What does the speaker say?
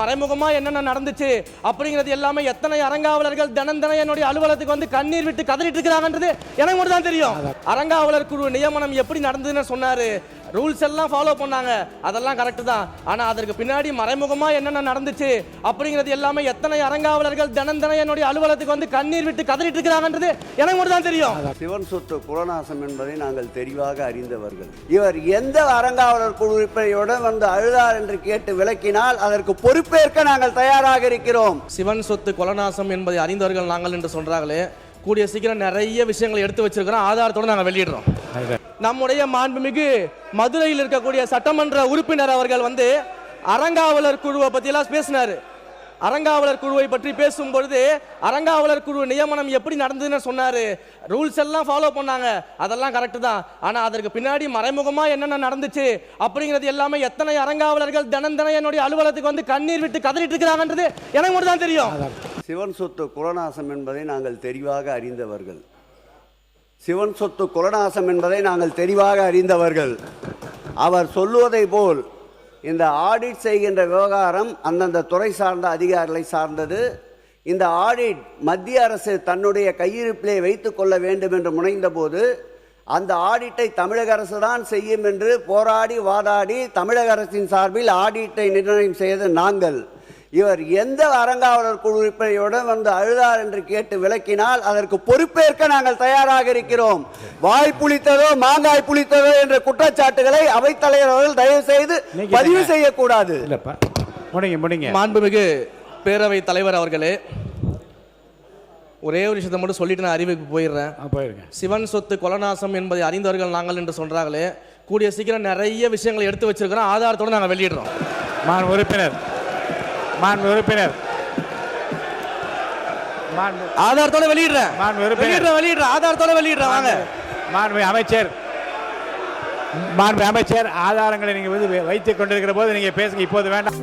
மறைமுகமா என்னென்ன நடந்துச்சு அப்படிங்கிறது எல்லாமே எத்தனை அறங்காவலர்கள் தினம் என்னுடைய அலுவலகத்துக்கு வந்து கண்ணீர் விட்டு கதறிட்டு இருக்கிறாங்கன்றது எனக்கு மட்டும் தான் தெரியும். அறங்காவலர் குழு நியமனம் எப்படி நடந்ததுன்னு சொன்னாரு. ரூல்ஸ் எல்லாம் ஃபாலோ பண்ணாங்க, அதெல்லாம் கரெக்ட் தான். ஆனா அதற்கு பின்னாடி மறைமுகமா என்னென்ன நடந்துச்சு அப்படிங்கிறது எல்லாமே எத்தனை அறங்காவலர்கள் தினம் என்னுடைய அலுவலகத்துக்கு வந்து கண்ணீர் விட்டு கதறிட்டு இருக்கிறாங்கன்றது எனக்கு மட்டும் தான் தெரியும். சிவன் சொத்து குலநாசம் என்பதை நாங்கள் தெளிவாக அறிந்தவர்கள். இவர் எந்த அறங்காவலர் குழு உறுப்பினருடன் வந்து அழுதார் என்று கேட்டு விளக்கினால் அதற்கு பொறுப்பேற்க நாங்கள் தயாராக இருக்கிறோம். சிவன் சொத்து குலநாசம் என்பதை அறிந்தவர்கள் நாங்கள் என்று சொல்றாங்களே, கூடிய சீக்கிரம் நிறைய விஷயங்களை எடுத்து வச்சிருக்கிறோம், ஆதாரத்தோடு நாங்கள் வெளியிடுறோம். நம்முடைய மாண்புமிகு மதுரையில் இருக்கக்கூடிய சட்டமன்ற உறுப்பினர் அவர்கள் வந்து அறங்காவலர் குழுவை பற்றியெல்லாம் பேசினார். அறங்காவலர் குழுவை பற்றி பேசும்பொழுது அறங்காவலர் குழு நியமனம் எப்படி நடந்ததுன்னு சொன்னார். ரூல்ஸ் எல்லாம் ஃபாலோ பண்ணாங்க, அதெல்லாம் கரெக்ட் தான். ஆனால் அதற்கு பின்னாடி மறைமுகமாக என்னென்ன நடந்துச்சு அப்படிங்கிறது எல்லாமே எத்தனை அறங்காவலர்கள் தினம் என்னுடைய அலுவலகத்துக்கு வந்து கண்ணீர் விட்டு கதறிட்டு இருக்கிறாங்கன்றது எனக்கு மட்டும் தான் தெரியும். சிவன் சொத்து குலநாசம் என்பதை நாங்கள் தெளிவாக அறிந்தவர்கள். சிவன் சொத்து குலநாசம் என்பதை நாங்கள் தெளிவாக அறிந்தவர்கள். அவர் சொல்லுவதை போல் இந்த ஆடிட் செய்கின்ற விவகாரம் அந்தந்த துறை சார்ந்த அதிகாரிகளை சார்ந்தது. இந்த ஆடிட் மத்திய அரசு தன்னுடைய கையிருப்பிலே வைத்துக் கொள்ள வேண்டும் என்று முனைந்த போது அந்த ஆடிட்டை தமிழக அரசு தான் செய்யும் என்று போராடி வாதாடி தமிழக அரசின் சார்பில் ஆடிட்டை நிர்ணயம் செய்தது நாங்கள். இவர் எந்த அறங்காவலர் குழு உறுப்பினருடன் வந்து அழுதார் என்று கேட்டு விளக்கினால் அதற்கு பொறுப்பேற்க நாங்கள் தயாராக இருக்கிறோம். வாய் புளித்ததோ மாங்காய் புளித்ததோ என்ற குற்றச்சாட்டுகளை அவைத்தலைவர் அவர்கள் தயவு செய்து பதிவு செய்யக்கூடாது. மாண்புமிகு பேரவை தலைவர் அவர்களே, ஒரே ஒரு விஷயத்தை மட்டும் சொல்லிட்டு நான் அறிவிப்பு போயிடுறேன். சிவன் சொத்து கொலநாசம் என்பதை அறிந்தவர்கள் நாங்கள் என்று சொல்றாங்களே, கூடிய சீக்கிரம் நிறைய விஷயங்களை எடுத்து வச்சிருக்கிறோம், ஆதாரத்தோடு நாங்கள் வெளியிடுறோம். ஆதாரத்தோட வெளியிடுறேன். ஆதாரத்தோட வெளியிடுறேன். வாங்க அமைச்சர், ஆதாரங்களை நீங்க வைத்துக் கொண்டிருக்கிற போது நீங்க பேசுங்க, இப்போது வேண்டாம்.